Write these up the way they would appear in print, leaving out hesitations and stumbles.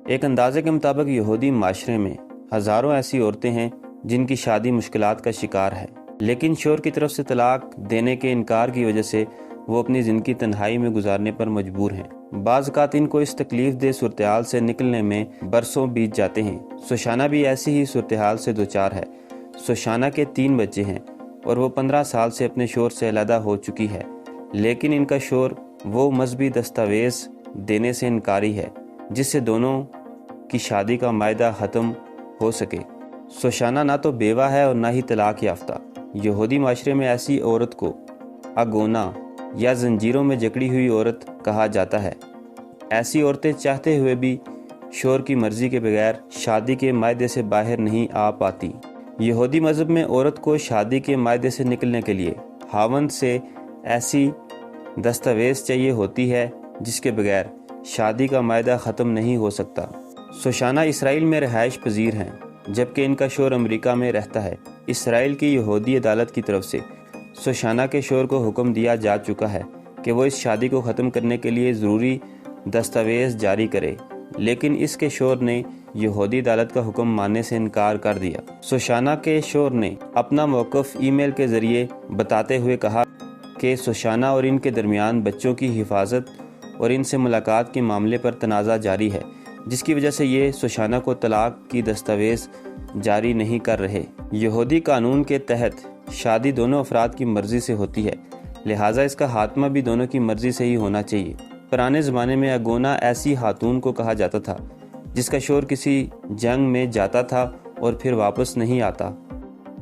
ایک اندازے کے مطابق یہودی معاشرے میں ہزاروں ایسی عورتیں ہیں جن کی شادی مشکلات کا شکار ہے، لیکن شوہر کی طرف سے طلاق دینے کے انکار کی وجہ سے وہ اپنی زندگی تنہائی میں گزارنے پر مجبور ہیں۔ بعض اوقات ان کو اس تکلیف دہ صورتحال سے نکلنے میں برسوں بیت جاتے ہیں۔ سوشانہ بھی ایسی ہی صورتحال سے دوچار ہے۔ سوشانہ کے 3 بچے ہیں اور وہ 15 سال سے اپنے شوہر سے علیحدہ ہو چکی ہے، لیکن ان کا شوہر وہ مذہبی دستاویز دینے سے انکاری ہے جس سے دونوں کی شادی کا معاہدہ ختم ہو سکے۔ سوشانہ نہ تو بیوہ ہے اور نہ ہی طلاق یافتہ۔ یہودی معاشرے میں ایسی عورت کو اگونا یا زنجیروں میں جکڑی ہوئی عورت کہا جاتا ہے۔ ایسی عورتیں چاہتے ہوئے بھی شوہر کی مرضی کے بغیر شادی کے معاہدے سے باہر نہیں آ پاتی۔ یہودی مذہب میں عورت کو شادی کے معاہدے سے نکلنے کے لیے خاوند سے ایسی دستاویز چاہیے ہوتی ہے جس کے بغیر شادی کا معاہدہ ختم نہیں ہو سکتا۔ سوشانہ اسرائیل میں رہائش پذیر ہیں جبکہ ان کا شوہر امریکہ میں رہتا ہے۔ اسرائیل کی یہودی عدالت کی طرف سے سوشانہ کے شوہر کو حکم دیا جا چکا ہے کہ وہ اس شادی کو ختم کرنے کے لیے ضروری دستاویز جاری کرے، لیکن اس کے شوہر نے یہودی عدالت کا حکم ماننے سے انکار کر دیا۔ سوشانہ کے شوہر نے اپنا موقف ای میل کے ذریعے بتاتے ہوئے کہا کہ سوشانہ اور ان کے درمیان بچوں کی حفاظت اور ان سے ملاقات کے معاملے پر تنازع جاری ہے، جس کی وجہ سے یہ سوشانہ کو طلاق کی دستاویز جاری نہیں کر رہے۔ یہودی قانون کے تحت شادی دونوں افراد کی مرضی سے ہوتی ہے، لہٰذا اس کا خاتمہ بھی دونوں کی مرضی سے ہی ہونا چاہیے۔ پرانے زمانے میں اگونا ایسی خاتون کو کہا جاتا تھا جس کا شوہر کسی جنگ میں جاتا تھا اور پھر واپس نہیں آتا،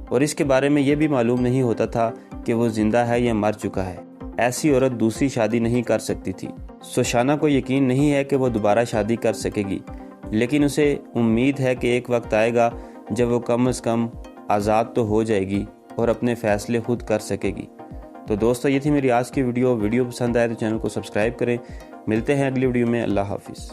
اور اس کے بارے میں یہ بھی معلوم نہیں ہوتا تھا کہ وہ زندہ ہے یا مر چکا ہے۔ ایسی عورت دوسری شادی نہیں کر سکتی تھی۔ سوشانہ کو یقین نہیں ہے کہ وہ دوبارہ شادی کر سکے گی، لیکن اسے امید ہے کہ ایک وقت آئے گا جب وہ کم از کم آزاد تو ہو جائے گی اور اپنے فیصلے خود کر سکے گی۔ تو دوستو، یہ تھی میری آج کی ویڈیو پسند آئے تو چینل کو سبسکرائب کریں۔ ملتے ہیں اگلی ویڈیو میں۔ اللہ حافظ۔